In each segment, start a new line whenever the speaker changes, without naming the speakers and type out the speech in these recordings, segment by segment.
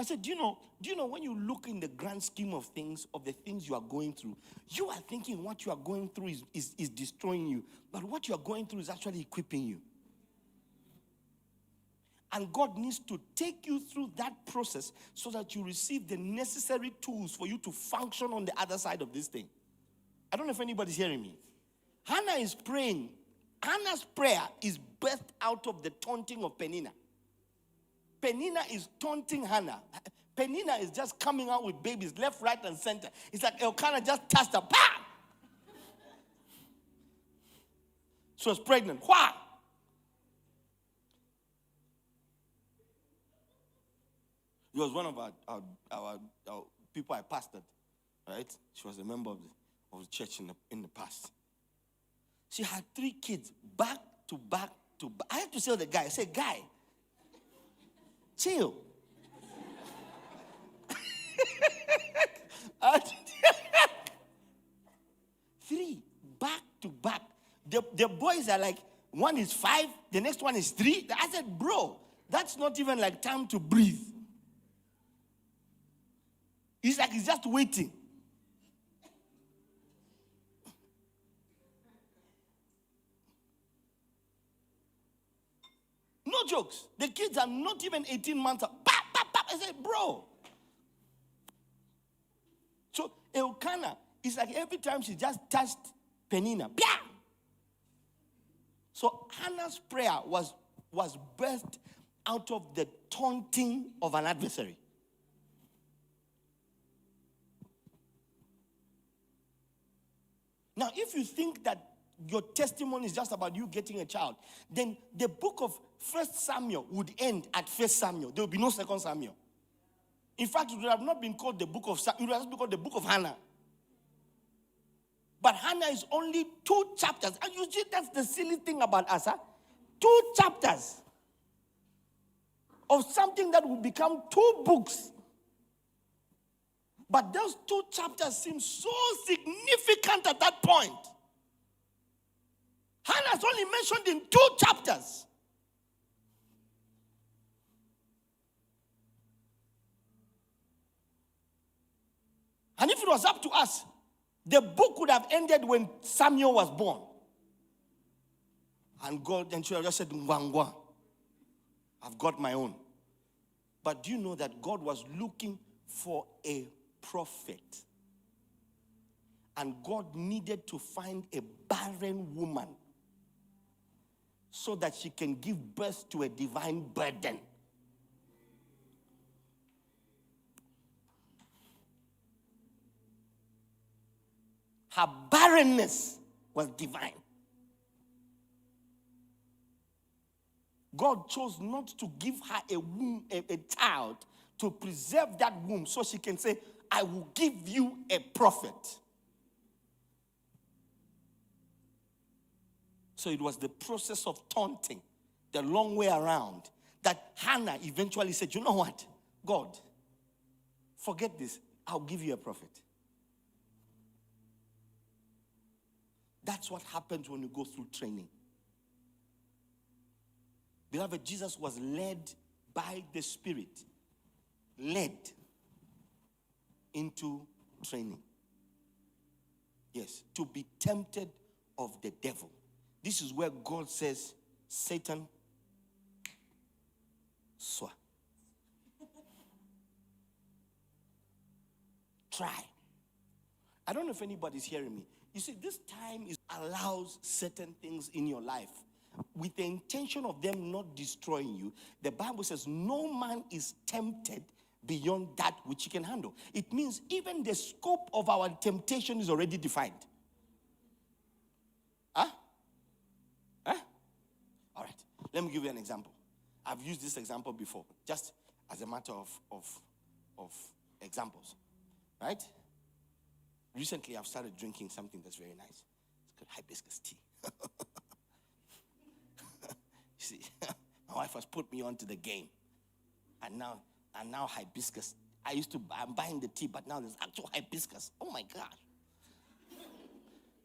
I said, do you know when you look in the grand scheme of things, of the things you are going through, you are thinking what you are going through is destroying you. But what you are going through is actually equipping you. And God needs to take you through that process so that you receive the necessary tools for you to function on the other side of this thing. I don't know if anybody's hearing me. Hannah is praying. Hannah's prayer is birthed out of the taunting of Peninnah. Peninnah is taunting Hannah. Peninnah is just coming out with babies left, right, and center. It's like Elkanah just touched her. Bam! She was pregnant. Why? It was one of our people I pastored, right? She was a member of the church in the past. She had 3 kids, back to back to back. I had to tell the guy, I said, guy, chill. 3 back to back. The boys are like, one is 5, the next one is 3. I said, bro, that's not even like time to breathe. It's like he's just waiting. No jokes. The kids are not even 18 months old. Pap, pap, pap. I said, bro. So Elkanah, it's like every time she just touched Peninnah. Pia! So Hannah's prayer was birthed out of the taunting of an adversary. Now, if you think that your testimony is just about you getting a child, then the book of 1 Samuel would end at 1 Samuel. There would be no 2 Samuel. In fact, it would have not been called the book of Samuel. It would have been called the book of Hannah. But Hannah is only 2 chapters. And you see, that's the silly thing about us. 2 chapters of something that will become 2 books. But those 2 chapters seem so significant at that point. Hannah's only mentioned in 2 chapters. And if it was up to us, the book would have ended when Samuel was born. And God and she just said, Ngwangwa, I've got my own. But do you know that God was looking for a prophet? And God needed to find a barren woman so that she can give birth to a divine burden. Her barrenness was divine. God chose not to give her a womb, a child, to preserve that womb so she can say, I will give you a prophet. So it was the process of taunting, the long way around, that Hannah eventually said, you know what, God, forget this, I'll give you a prophet. That's what happens when you go through training. Beloved, Jesus was led by the Spirit, led into training. Yes, to be tempted of the devil. This is where God says, Satan, swa. Try. I don't know if anybody's hearing me. You see, this time allows certain things in your life with the intention of them not destroying you. The Bible says no man is tempted beyond that which he can handle. It means even the scope of our temptation is already defined. All right. Let me give you an example. I've used this example before, just as a matter of examples. Right? Recently, I've started drinking something that's very nice. It's called hibiscus tea. You see, my wife has put me onto the game. And now hibiscus. I'm buying the tea, but now there's actual hibiscus. Oh my God.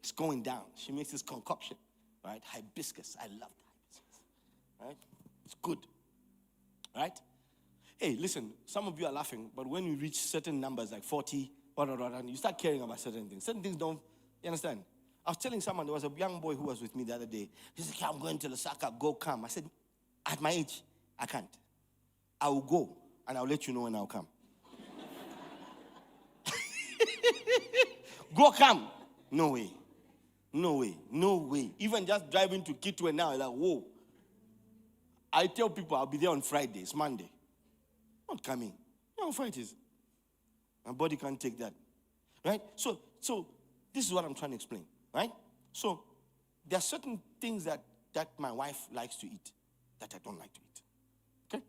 It's going down. She makes this concoction, right? Hibiscus. I love the hibiscus, right? It's good, right? Hey, listen, some of you are laughing, but when you reach certain numbers like 40, and you start caring about certain things. Certain things don't, you understand? I was telling someone, there was a young boy who was with me the other day. He said, okay, I'm going to Lusaka, go come. I said, at my age, I can't. I will go, and I'll let you know when I'll come. Go come. No way. No way. No way. Even just driving to Kitwe now, like, whoa. I tell people I'll be there on Friday. It's Monday. Not coming. No, Fridays. My body can't take that. Right? So this is what I'm trying to explain. Right? So there are certain things that my wife likes to eat that I don't like to eat. Okay?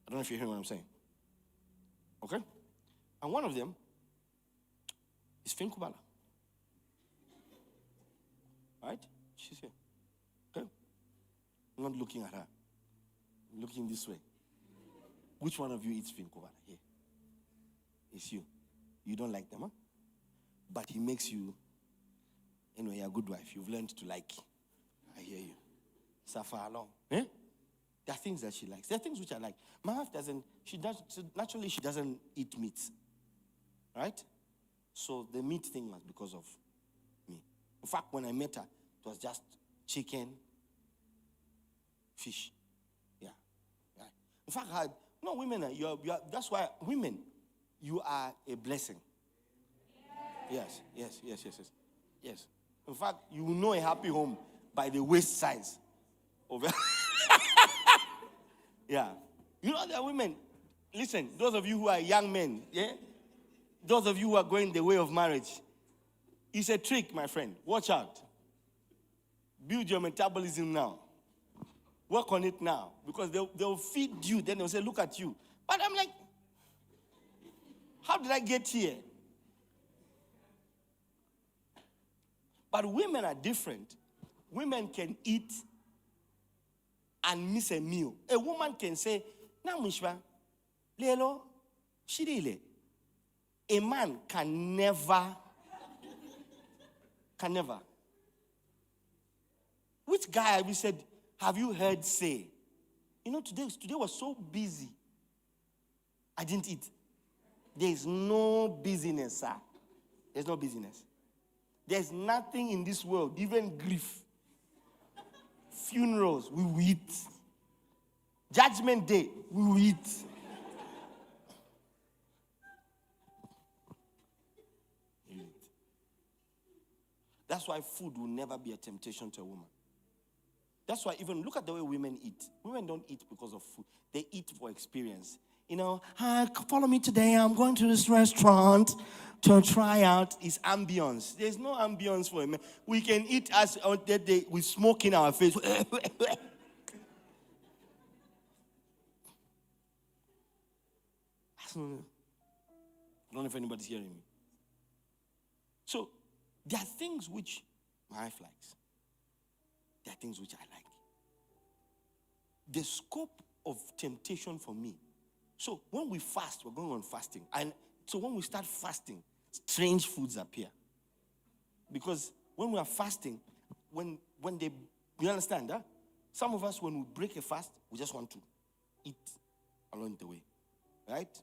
I don't know if you're hearing what I'm saying. Okay? And one of them is Finkubala. Right? She's here. Okay? I'm not looking at her. I'm looking this way. Which one of you eats Finkubala? Here. It's you. You don't like them, huh? But he makes you, anyway, you're a good wife. You've learned to like. I hear you. Suffer along. Eh? There are things that she likes. There are things which I like. My wife doesn't, naturally she doesn't eat meat. Right? So the meat thing was because of me. In fact, when I met her, it was just chicken, fish. Yeah. In fact, women, that's why women, you are a blessing. Yes. In fact, you will know a happy home by the waist size. Yeah. You know, there are women, listen, those of you who are young men, yeah? Those of you who are going the way of marriage, it's a trick, my friend. Watch out. Build your metabolism now. Work on it now. Because they'll feed you, then they'll say, look at you. But I'm like, how did I get here? But women are different. Women can eat and miss a meal. A woman can say, Namishwa, Lelo, Shidile. A man can never. Which guy have you said, have you heard say? You know, today was so busy. I didn't eat. There's no busyness, sir. There's no busyness. There's nothing in this world, even grief. Funerals, we will eat. Judgment Day, we will eat. That's why food will never be a temptation to a woman. That's why even look at the way women eat. Women don't eat because of food. They eat for experience. You know, hi, follow me today. I'm going to this restaurant to try out its ambience. There's no ambience for a man. We can eat as on that day with smoke in our face. I don't know if anybody's hearing me. So, there are things which my wife likes. There are things which I like. The scope of temptation for me. So when we fast, we're going on fasting. And so when we start fasting, strange foods appear. Because when we are fasting, when they, you understand, huh? Some of us, when we break a fast, we just want to eat along the way. Right?